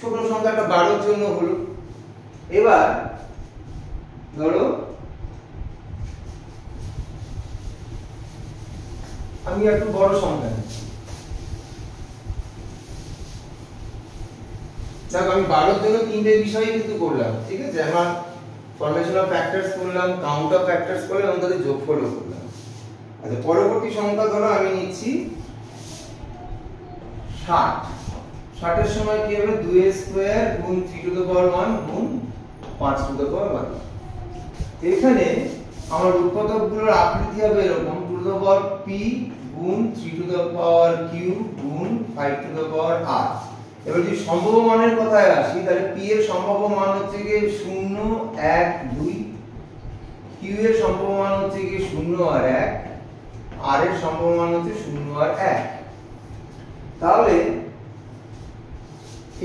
ছোট সংখ্যাটা 12 জন্য হলো। এবার ধরো আমি একটু বড় সংখ্যা নিচ্ছি, দেখো আমি 12 জন্য তিনটে বিষয় কিন্তু করলাম, ঠিক আছে? আমার ফরমেশন অফ ফ্যাক্টরস করলাম, কাউন্ট অফ ফ্যাক্টরস করলাম এবং তাদের যোগফলও করলাম। আচ্ছা, পরবর্তী সংখ্যা ধরো আমি নিচ্ছি 60। 60 এর সময় কি হবে? 2a স্কয়ার গুণ 3 টু দ্য পাওয়ার 1 গুণ 5 টু দ্য পাওয়ার 1। এখানে আমার উৎপাদকগুলোর আকৃতি হবে এরকম, 2 টু দ্য পাওয়ার p গুণ 3 টু দ্য পাওয়ার q গুণ 5 টু দ্য পাওয়ার r। এবার যদি সম্ভাব্য মানের কথায় আসি, তাহলে p এর সম্ভাব্য মান হচ্ছে কি 0 1 2, q এর সম্ভাব্য মান হচ্ছে কি 0 আর 1, r এর সম্ভাব্য মান হচ্ছে 0 আর 1। তাহলে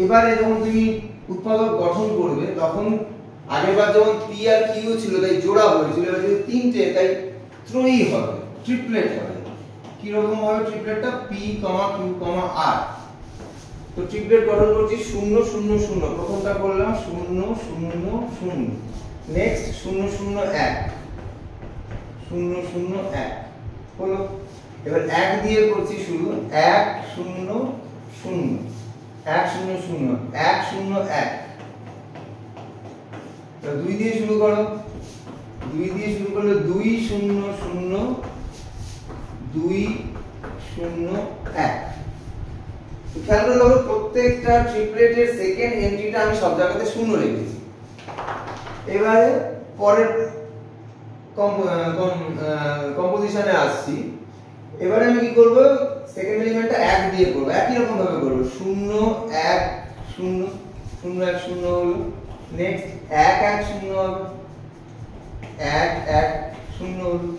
এবারে যখন তুমি উৎপাদক গঠন করবে তখন আগেরবার যেমন p আর q ছিল তাই জোড়া হয়েছিল, এবার যদি তিনটে তাই ত্রয়ী হবে, ট্রিপলেট হবে। কি রকম হবে ট্রিপলেটটা? p, q, r। তো ট্রিপলেট গঠন করছি 0 0 0, প্রথমটা করলাম 0 0 0, নেক্সট 0 0 1 0 0 1 হলো। এবার 1 দিয়ে করছি শুরু, 1 0 0 1 0 0 1 0 1। তো 2 দিয়ে শুরু করো, 2 দিয়ে শুরু করলে 2 0 0 2 0 1। খেয়াল করে দেখো প্রত্যেকটা ট্রিপলেটের সেকেন্ড এন্ট্রিটা আমি সব জায়গাতে 0 রেখেছি। এবারে পরের কম্পোজিশনে আসছি। এবারে আমি কি করব? সেকেন্ড এলিমেন্টটা 1 দিয়ে করব, একই রকম ভাবে করব, 0 1 0 0 1 0 হলো। নেক্সট 1 1 0 হবে, 1 1 0 হলো,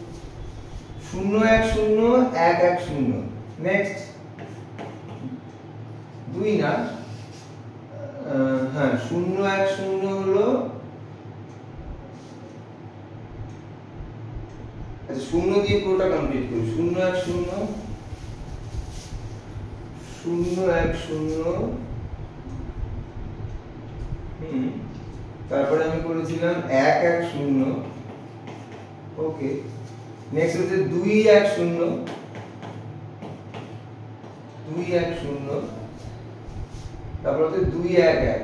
0 1 0 1 1 0। নেক্সট 2 না, হ্যাঁ 0 1 0 হলো। আচ্ছা 0 দিয়ে পুরোটা কমপ্লিট করি, 0 1 0 0 1 0। তারপরে আমি করেছিলাম 1 1 0। ওকে, নেক্সট হচ্ছে 2 1 0 2 1 0, তারপর হচ্ছে 2 1 1,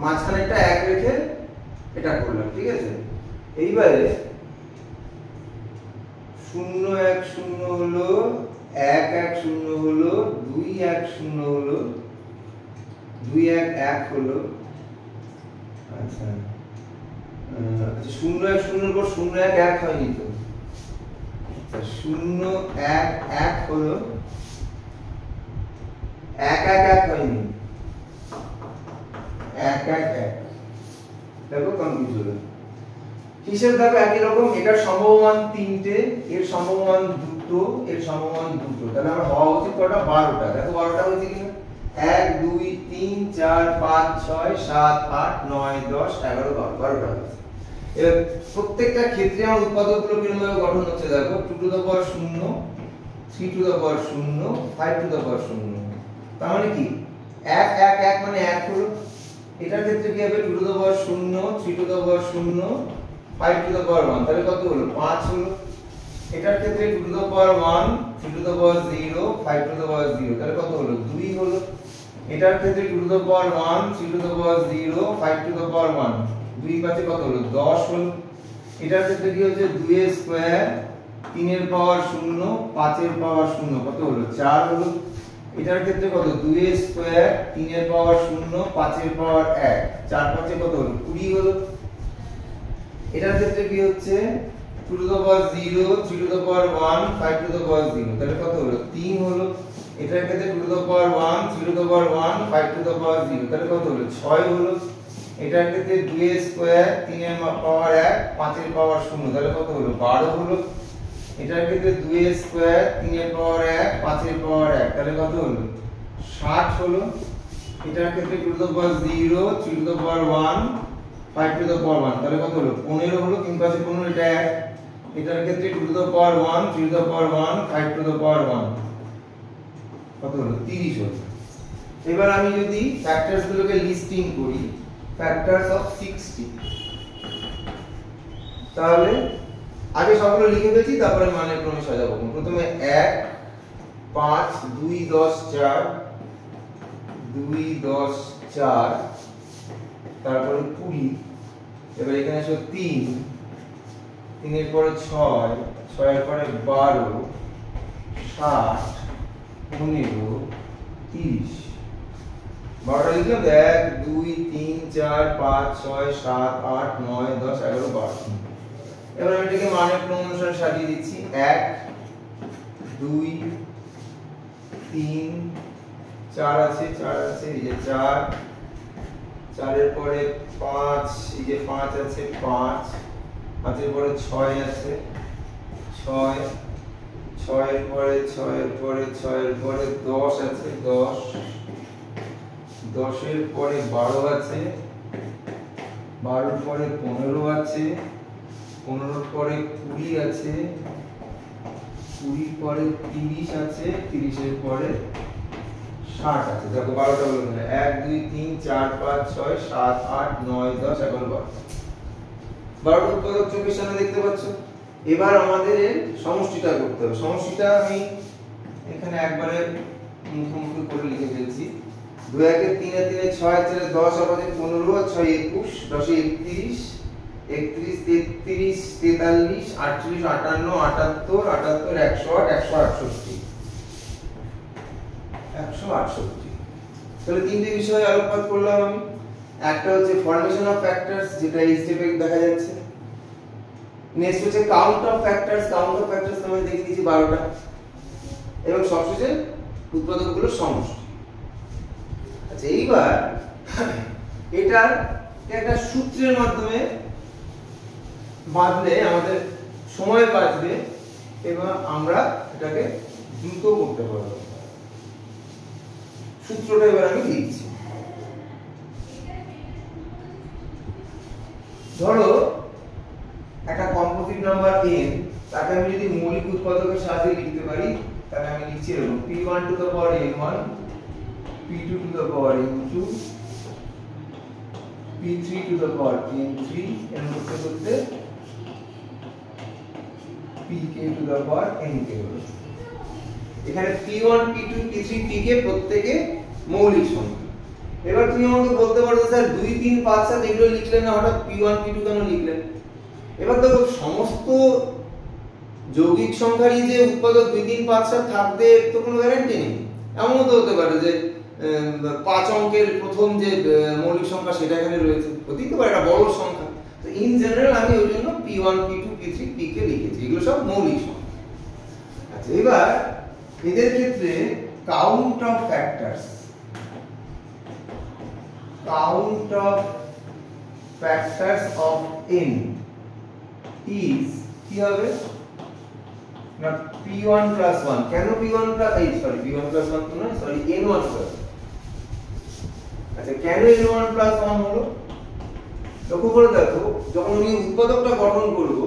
মাঝখানেরটা 1 রেখে এটা করলাম, ঠিক আছে? এইবারে 0 1 0 হলো, 1 1 0 হলো, 2 1 0 হলো, 2 1 1 হলো। আচ্ছা 0 1 0 এর পর 0 1 1 হয়নি তো, 0 1 1 হলো, 1 1 1 হয়নি, 1 1 1। দেখো কনফিউজ হলো। হিসেব দেখো একই রকম, এটার সম্ভাব্য মান 3টে, এর সম্ভাব্য মান 2টো, এর সম্ভাব্য মান 2টো, তাহলে আমার হওয়া উচিত কটা? 12টা। দেখো 12টা হয়েছে কিনা? 1 2 3 4 5 6 7 8 9 10 11 12, 12টা হয়েছে। এবার প্রত্যেকটা ক্ষেত্রে আমার উৎপাদকগুলো কিরকম ভাবে গঠন হচ্ছে দেখো, 2 to the power 0 3 to the power 0 5 to the পাওয়ার 0। তার মানে কি 1 1 1 মানে 1 হলো। এটার ক্ষেত্রে কি হবে? 2 to the power 0 3 to the power 0 5 to the power 1, তাহলে কত হলো? 5 হলো। এটার ক্ষেত্রে 2 to the power 1 3 to the power 0 5 to the পাওয়ার 0, তাহলে কত হলো? 2 হলো। এটার ক্ষেত্রে 2 to the power 1 3 to the power 0 5 to the power 1, 2 পাশে কত হলো? 10 হলো। এটার ক্ষেত্রে কি হচ্ছে? 2a স্কয়ার 3 এর পাওয়ার 0 5 এর পাওয়ার 0, কত হলো? 4 হলো। এটার ক্ষেত্রে কত? 2a স্কয়ার 3 এর পাওয়ার 0 5 এর পাওয়ার 1, 4 5 এ কত হলো? 20 হলো। এটার ক্ষেত্রে কি হচ্ছে? 2 to the power 0 3 to the power 1 5 to the পাওয়ার 0, তাহলে কত হলো? 3 হলো। এটার ক্ষেত্রে 2 to the power 1 3 to the power 1 5 to the পাওয়ার 0, তাহলে কত হলো? 6 হলো। এটার ক্ষেত্রে 2a স্কয়ার 3 এর পাওয়ার 1 5 এর পাওয়ার 0, তাহলে কত হলো? 12 হলো। এটার ক্ষেত্রে 2a স্কয়ার 3 এর পাওয়ার 1 5 এর পাওয়ার 1, তাহলে কত হলো? 60 হলো। এটার ক্ষেত্রে 2 to the power 0 3 to the power 1 5 to the power 1, তাহলে কত হলো? 15 হলো। 3 পাশে 15, এটা 1। এটার ক্ষেত্রে 2 to the power 1 3 to the power 1 5 to the power 1, কত হলো 30 হলো। এবার আমি যদি ফ্যাক্টরস গুলোকে লিস্টিং করি, ফ্যাক্টরস অফ 60, তাহলে আগে সবগুলো লিখে ফেলছি, তারপরে মানে ক্রমে সাজাবো। প্রথমে 1 5 2 10 4 2 10 4, তারপরে 20, এবার এখানে আসো 3 3 এর পরে 6 6 এর পরে 12 60 15 30, 12টা লিখলাম। 1 2 3 4 5 6 7 8 9 10 11 12। এবার আমি এটাকে মানের ক্রম অনুসারে সাজিয়ে দিচ্ছি। 1 2 3 4 আছে, 4 আছে, এই যে 4 4 এর পরে 5, এই যে 5 আছে, 5 5 এর পরে 6 আছে, 6 6 এর পরে 6 এর পরে 6 এর পরে 10 আছে, 10 10 এর পরে 12 আছে, 12 এর পরে 15 আছে, 15 এর পরে 20 আছে, 20 এর পরে 30 আছে, 30 এর পরে 60 আছে। দেখো 12টা হলো, 1 2 3 4 5 6 7 8 9 10 11 12, 12টা উৎপাদক চোখের সামনে দেখতে পাচ্ছ। এবার আমাদের এর সমষ্টিটা করতে হবে। সমষ্টিটা আমি এখানে একবারে মুখোমুখি করে লিখে ফেলছি। 2 1 3 3 6 4 10 আমাদের 15 6 21 10 31 31 33 43 48 58 78 78 108 168। তাহলে তিনটে বিষয় আলোকপাত করলাম আমি। একটা হচ্ছে ফরমেশন অফ ফ্যাক্টরস, যেটা এই স্টেপে দেখা যাচ্ছে। নেক্সট হচ্ছে count of factors, count of factors আমরা দেখে দিয়েছি 12টা। এবং সবশেষে উৎপাদকগুলোর সমষ্টি। আচ্ছা, এইবার এটার একটা সূত্রের মাধ্যমে বাঁধলে আমাদের সময় বাঁচবে এবং আমরা এটাকে দ্রুত করতে পারবো। সূত্রটা এবার আমি লিখছি। ধরো একটা কম্পোজিট নাম্বার n, তাকে আমি যদি মৌলিক উৎপাদকের সাহায্যে লিখতে পারি, তাহলে আমি লিখছি এরকম p1 two the power n1, p2 two the power n2, p3 two the power n3, এর করতে করতে pk two the power nk হলো। এখানে p1 p2 p3 pk প্রত্যেকে মৌলিক সংখ্যা। এবার তুমি আমাকে বলতে পারো স্যার 2 3 5 7 এগুলো লিখলেন না, হঠাৎ p1 p2 কেন লিখলেন? এবার দেখো সমস্ত যৌগিক সংখ্যারই যে উৎপাদক 2 3 5 7 থাকবে তো কোনো গ্যারান্টি নেই। এমনও তো হতে পারে যে 5 অঙ্কের প্রথম যে মৌলিক সংখ্যা সেটা এখানে রয়েছে, হতেই তো পারে একটা বড় সংখ্যা। তো ইন জেনারেল আমি ওই জন্য p1 p2 p3 pk লিখেছি, এগুলো সব মৌলিক সংখ্যা। আচ্ছা, এবার এদের ক্ষেত্রে count of factors, count of factors of n is কি হবে না p1 plus 1। কেন p1 plus p1 plus 1 তো না, সরি n1 plus। আচ্ছা, কেন n1 plus 1 হলো? লক্ষ্য করে দেখো, যখন আমি উৎপাদকটা গঠন করব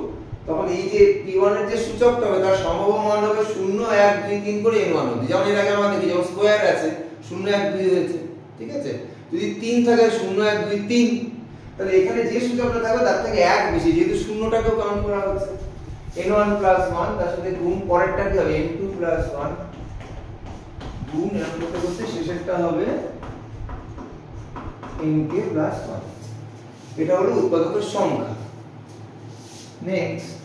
তখন এই যে p1 এর যে সূচকটা হবে তার সম্ভাব্য মান হবে 0 1 2 3 করে n1 অবধি। যেমন এর আগে আমরা দেখি যেমন স্কয়ার আছে 0 1 2 হয়েছে, ঠিক আছে? যদি 3 থাকে 0 1 2 3, তাহলে এখানে যে সূচকটা থাকবে তার থেকে 1 বেশি, যেহেতু শূন্যটাকেও কাউন্ট করা হচ্ছে। n1 plus 1 তার সাথে গুণ, পরেরটা কি হবে n2 plus 1 গুণ, এর করতে করতে শেষেরটা হবে nk plus 1। এটা হলো উৎপাদকের সংখ্যা। Next,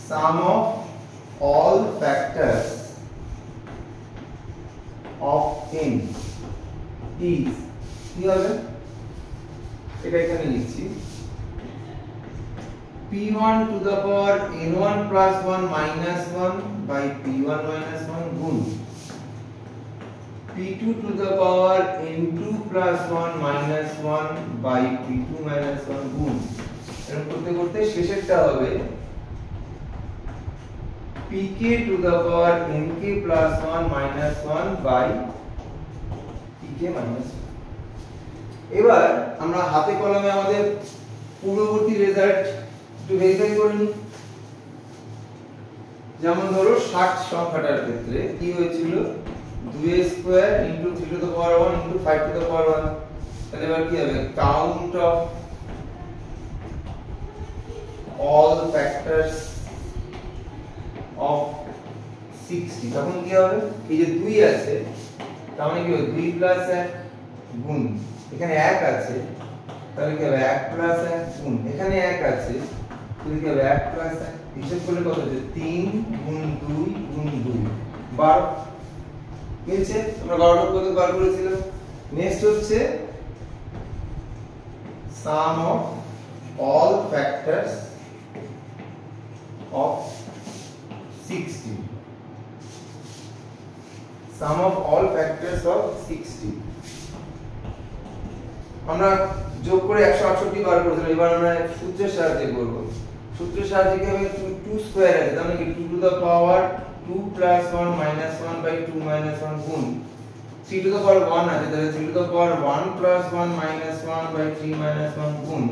sum of all factors of n is কি হবে? এটা এখানে লিখছি p1 to the power n1 plus 1 minus 1 by p1 minus 1 গুণ p2 to the power n2 plus 1 minus 1 by p2 minus 1 গুণ, এরকম করতে করতে শেষেরটা হবে pk to the power nk plus 1 minus 1 by pk minus 1। এবার আমরা হাতে কলমে আমাদের পূর্ববর্তী রেজাল্ট একটু ভেরিফাই করে নিই। যেমন ধরো 60 সংখ্যাটার ক্ষেত্রে কি হয়েছিল 2a square * 3 to the power 1 * 5 to the power 1। তাহলে এবার কি হবে count of all factors of 60 তখন কি হবে এই যে 2 আছে তার মানে কি হবে 2 প্লাস 1 গুণ এখানে 1 আছে তাহলে কি হবে 1 প্লাস 1 গুণ এখানে 1 আছে তাহলে কি হবে 1 প্লাস 1 হিসাব করলে কত হচ্ছে 3 গুণ 2 গুণ 2 12 মিলছে আমরা 12টা কত বার করেছিলাম। নেক্সট হচ্ছে sum of all factors of 60 sum of all factors of 60 আমরা যোগ করে 168 বার করেছিলাম। এবার আমরা সূত্রের সাহায্যে করব। সূত্রের সাহায্যে কি হবে 2 স্কয়ার আছে তার মানে কি 2 to the power 2 plus 1 minus 1 by 2 minus 1 গুণ 3 টু দ্য পাওয়ার 1 আছে তাহলে 3 to the power 1 plus 1 minus 1 by 3 minus 1 গুণ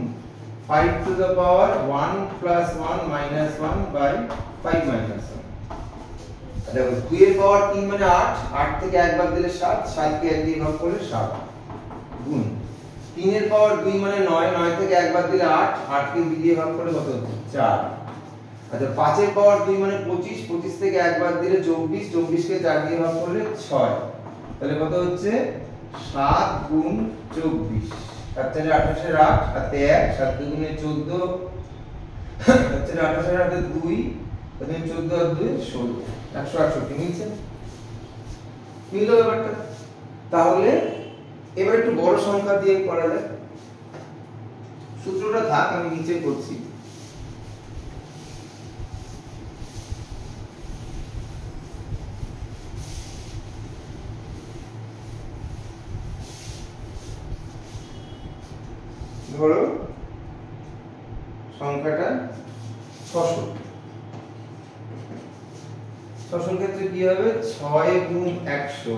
5 to the power 1 plus 1 minus 1 by 5 minus 1 দেখো 2 এর পাওয়ার 3 মানে 8 8 থেকে 1 বাদ দিলে 7 7 কে 1 দিয়ে ভাগ করলে 7 গুণ 3 এর পাওয়ার 2 মানে 9 9 থেকে 1 বাদ দিলে 8 8 কে 2 দিয়ে ভাগ করলে কত হচ্ছে 4। আচ্ছা 5 এর পাওয়ার 2 মানে 25 25 থেকে 1 বাদ দিলে 24 24 কে 4 দিয়ে ভাগ করলে 6 তাহলে কত হচ্ছে 7 গুণ 24 7 4 28 এর 8 আর 1 7 2 গুণে 14 7 4 28 এর 8 এর 2 তাহলে 14 আর 2 16 168 মিলছে মিললো ব্যাপারটা। তাহলে এবার একটু বড় সংখ্যা দিয়ে করা যায়। সূত্রটা থাক আমি নিচে করছি। ধরো সংখ্যাটা 600 600 ক্ষেত্রে কি হবে 6 গুণ 100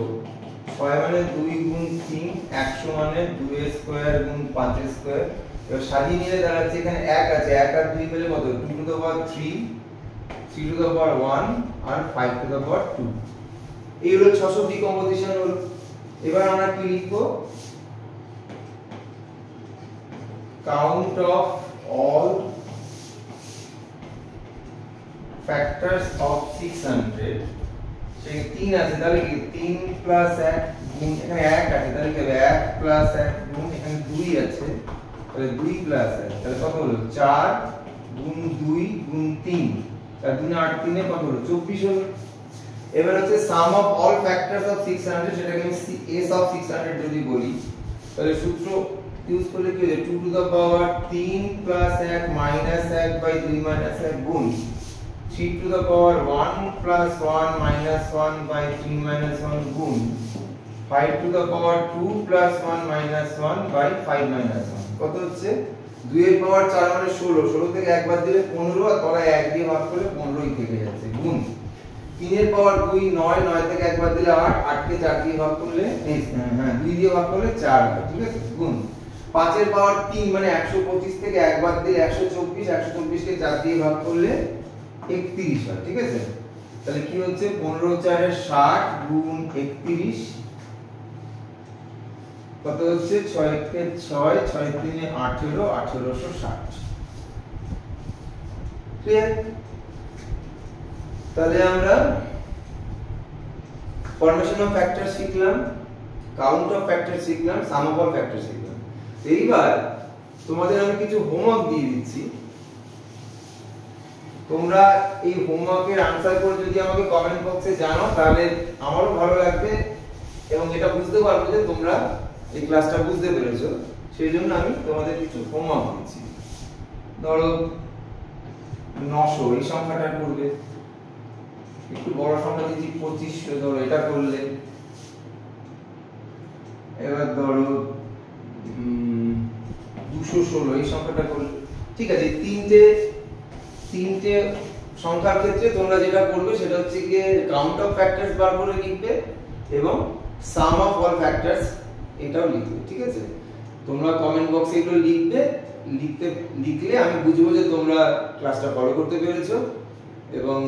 6 মানে 2 গুণ 3 100 মানে 2 স্কয়ার গুণ 5 স্কয়ার। এবার সাজিয়ে নিলে দাঁড়াচ্ছে এখানে 1 আছে 1 আর 2 মিলে কত 2 to the power 3 3 to the power 1 আর 5 টু দ্য পাওয়ার 2 এই হলো 600 ডিকম্পোজিশন হলো। এবার আমরা কি লিখবো count of all factors of 600 সেই 3 আছে তাহলে কি 3 প্লাস 1 গুণ এখানে 1 আছে তাহলে কি হবে 1 প্লাস 1 গুণ এখানে 2 আছে তাহলে 2 প্লাস 1 তাহলে কত হলো 4 গুণ 2 গুণ 3 তাহলে 2 8 3 এ কত হলো 24 হলো। এবার হচ্ছে sum of all factors of 600 সেটাকে আমি s of 600 যদি বলি তাহলে সূত্র ইউজ করলে কি হবে 2 to the power 3 plus 1 minus 1 by 2 minus 1 গুণ 3 to the power 1 plus 1 minus 1 by 3 minus 1 গুণ 5 to the power 2 plus 1 minus 1 by 5 minus 1 কত হচ্ছে 2 এর পাওয়ার 4 মানে 16 16 থেকে 1 বাদ দিলে 15 আর তলায় 1 দিয়ে ভাগ করলে 15ই থেকে যাচ্ছে গুণ 3 এর পাওয়ার 2 9 9 থেকে 1 বাদ দিলে 8 8 কে 4 দিয়ে ভাগ করলে হ্যাঁ 2 দিয়ে ভাগ করলে 4 হয় ঠিক আছে গুণ 5 এর পাওয়ার 3 মানে 125 থেকে 1 বাদ দিলে 124 124 কে 4 দিয়ে ভাগ করলে 31 হয় ঠিক আছে। তাহলে কি হচ্ছে 15 4 এর 60 গুণ 31 কত হচ্ছে 6 কে 6 6 3 এ 18 1860 ক্লিয়ার। তাহলে আমরা ফরমেশন অফ ফ্যাক্টর শিখলাম কাউন্ট অফ ফ্যাক্টর শিখলাম সাম অফ অল ফ্যাক্টর শিখলাম। এইবার তোমাদের আমি কিছু হোমওয়ার্ক দিয়ে দিচ্ছি তোমরা এই হোমওয়ার্কের আনসার করে যদি আমাকে কমেন্ট বক্সে জানাও তাহলে আমারও ভালো লাগবে এবং এটা বুঝতে পারবো যে তোমরা এই ক্লাসটা বুঝতে পেরেছো। সেই জন্য আমি তোমাদের কিছু হোমওয়ার্ক দিচ্ছি। ধরো 900 এই সংখ্যাটা করবে একটু বড় সংখ্যা দিচ্ছি 2500 ধরো এটা করলে। এবার ধরো 216 এই সংখ্যাটা করলে ঠিক আছে। তিনটে সংখ্যার ক্ষেত্রে তোমরা যেটা করবে সেটা হচ্ছে গিয়ে কাউন্ট অফ ফ্যাক্টরস বার করে লিখবে এবং সাম অফ অল ফ্যাক্টরস এটাও লিখবে ঠিক আছে। তোমরা কমেন্ট বক্সে এগুলো লিখলে আমি বুঝবো যে তোমরা ক্লাসটা ফলো করতে পেরেছো এবং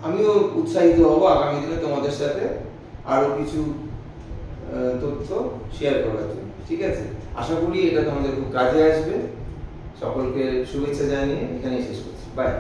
আমিও উৎসাহিত হব আগামী দিনে তোমাদের সাথে আরো কিছু তথ্য শেয়ার করার জন্য। ঠিক আছে, আশা করি এটা তোমাদের খুব কাজে আসবে। সকলকে শুভেচ্ছা জানিয়ে এখানেই শেষ করছি। বাই।